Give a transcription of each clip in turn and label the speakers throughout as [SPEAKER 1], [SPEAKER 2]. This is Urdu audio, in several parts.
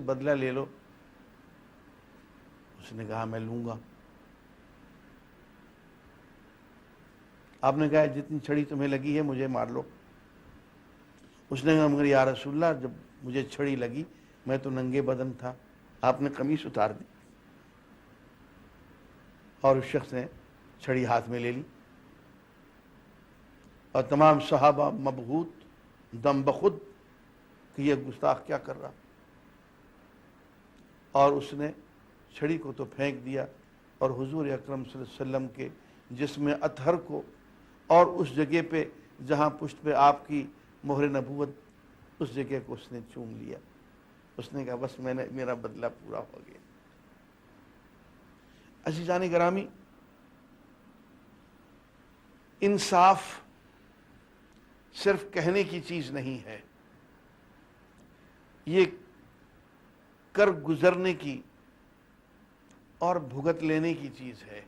[SPEAKER 1] بدلہ لے لو۔ اس نے کہا میں لوں گا۔ آپ نے کہا جتنی چھڑی تمہیں لگی ہے مجھے مار لو۔ اس نے کہا مگر یا رسول اللہ جب مجھے چھڑی لگی میں تو ننگے بدن تھا، آپ نے قمیص اتار دی۔ اور اس شخص نے چھڑی ہاتھ میں لے لی اور تمام صحابہ مبہوت دم بخود کہ یہ گستاخ کیا کر رہا، اور اس نے چھڑی کو تو پھینک دیا اور حضور اکرم صلی اللہ علیہ وسلم کے جسم اطہر کو اور اس جگہ پہ جہاں پشت پہ آپ کی مہر نبوت اس جگہ کو اس نے چوم لیا۔ اس نے کہا بس میرا بدلہ پورا ہو گیا۔ عزیزان گرامی، انصاف صرف کہنے کی چیز نہیں ہے، یہ کر گزرنے کی اور بھگت لینے کی چیز ہے،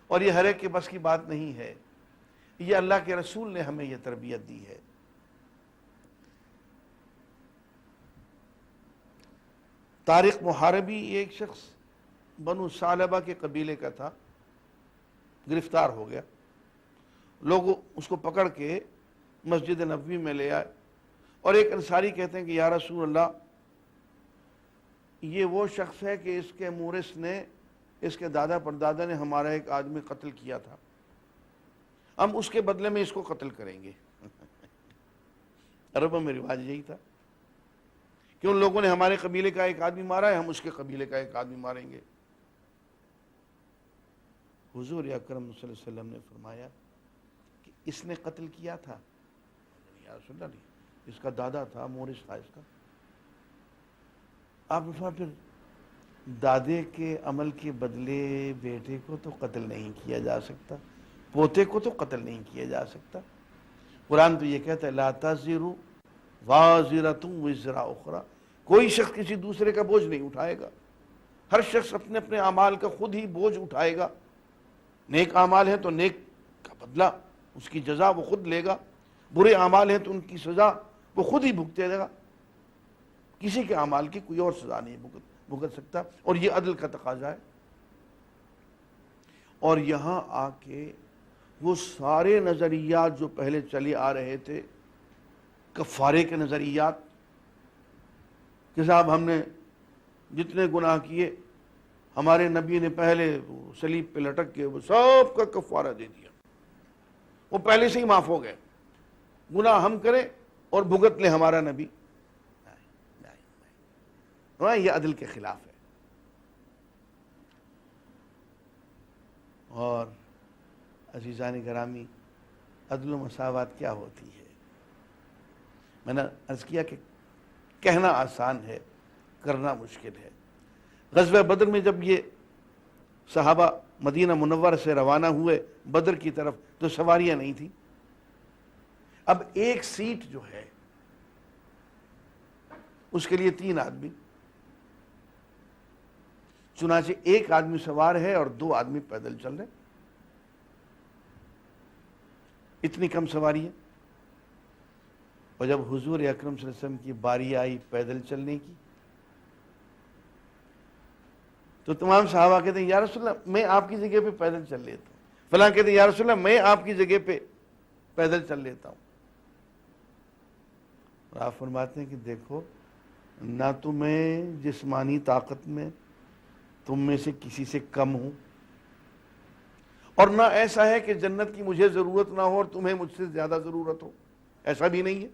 [SPEAKER 1] اور یہ ہر ایک کے بس کی بات نہیں ہے۔ یہ اللہ کے رسول نے ہمیں یہ تربیت دی ہے۔ طارق محاربی ایک شخص بنو ثعلبہ کے قبیلے کا تھا، گرفتار ہو گیا۔ لوگ اس کو پکڑ کے مسجد نبوی میں لے آئے، اور ایک انصاری کہتے ہیں کہ یا رسول اللہ یہ وہ شخص ہے کہ اس کے مورث نے، اس کے دادا پردادا نے ہمارا ایک آدمی قتل کیا تھا، ہم اس کے بدلے میں اس کو قتل کریں گے۔ عربوں میں رواج یہی تھا کہ ان لوگوں نے ہمارے قبیلے کا ایک آدمی مارا ہے، ہم اس کے قبیلے کا ایک آدمی ماریں گے۔ حضور اکرم صلی اللہ علیہ وسلم نے فرمایا کہ اس نے قتل کیا تھا؟ یا رسول اللہ نہیں، اس کا دادا تھا، مورث تھا اس کا۔ آپ نے فرمایا پھر دادے کے عمل کے بدلے بیٹے کو تو قتل نہیں کیا جا سکتا، پوتے کو تو قتل نہیں کیا جا سکتا۔ قرآن تو یہ کہتا ہے لا تزر وازرۃ وزر اخری، کوئی شخص کسی دوسرے کا بوجھ نہیں اٹھائے گا، ہر شخص اپنے اپنے اعمال کا خود ہی بوجھ اٹھائے گا۔ نیک اعمال ہیں تو نیک کا بدلہ اس کی جزا وہ خود لے گا، برے اعمال ہیں تو ان کی سزا وہ خود ہی بھگتے گا، کسی کے اعمال کی کوئی اور سزا نہیں بھگت سکتا، اور یہ عدل کا تقاضا ہے۔ اور یہاں آ کے وہ سارے نظریات جو پہلے چلے آ رہے تھے، کفارے کے نظریات کہ صاحب ہم نے جتنے گناہ کیے ہمارے نبی نے پہلے صلیب پہ لٹک کے وہ سب کا کفارہ دے دیا، وہ پہلے سے ہی معاف ہو گئے، گناہ ہم کریں اور بھگت لے ہمارا نبی۔ نہیں، یہ عدل کے خلاف ہے۔ اور عزیزان گرامی، عدل و مساوات کیا ہوتی ہے؟ میں نے عرض کیا کہ کہنا آسان ہے، کرنا مشکل ہے۔ غزوہ بدر میں جب یہ صحابہ مدینہ منورہ سے روانہ ہوئے بدر کی طرف تو سواریاں نہیں تھیں۔ اب ایک سیٹ جو ہے اس کے لیے 3 آدمی، چنانچہ ایک آدمی سوار ہے اور 2 آدمی پیدل چل رہے، اتنی کم سواری ہے۔ اور جب حضور اکرم صلی اللہ علیہ وسلم کی باری آئی پیدل چلنے کی تو تمام صحابہ کہتے ہیں یا رسول اللہ میں آپ کی جگہ پہ پیدل چل لیتا ہوں، فلاں کہتے ہیں یا رسول اللہ میں آپ کی جگہ پہ پیدل چل لیتا ہوں۔ اور آپ فرماتے ہیں کہ دیکھو نہ تو میں جسمانی طاقت میں تم میں سے کسی سے کم ہوں، اور نہ ایسا ہے کہ جنت کی مجھے ضرورت نہ ہو اور تمہیں مجھ سے زیادہ ضرورت ہو، ایسا بھی نہیں ہے،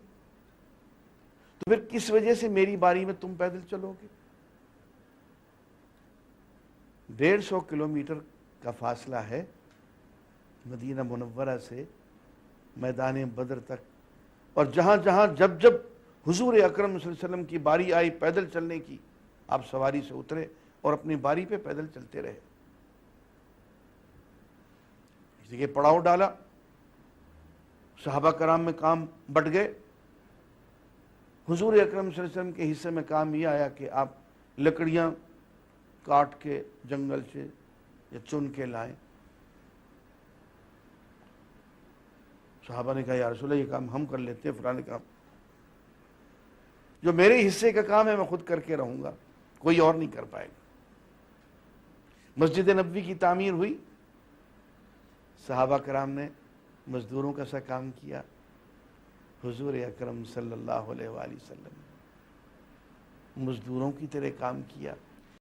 [SPEAKER 1] تو پھر کس وجہ سے میری باری میں تم پیدل چلو گے؟ 150 کلومیٹر کا فاصلہ ہے مدینہ منورہ سے میدان بدر تک، اور جہاں جہاں جب جب حضور اکرم صلی اللہ علیہ وسلم کی باری آئی پیدل چلنے کی، آپ سواری سے اترے اور اپنی باری پہ پیدل چلتے رہے۔ اسی کے پڑاؤ ڈالا، صحابہ کرام میں کام بٹ گئے۔ حضور اکرم صلی اللہ علیہ وسلم کے حصے میں کام یہ آیا کہ آپ لکڑیاں کاٹ کے جنگل سے یا چن کے لائیں۔ صحابہ نے کہا یا رسول اللہ یہ کام ہم کر لیتے ہیں، فلاں نے کہا جو میرے حصے کا کام ہے میں خود کر کے رہوں گا، کوئی اور نہیں کر پائے گا۔ مسجد نبوی کی تعمیر ہوئی، صحابہ کرام نے مزدوروں کا سا کام کیا، حضور اکرم صلی اللہ علیہ وآلہ وسلم مزدوروں کی طرح کام کیا۔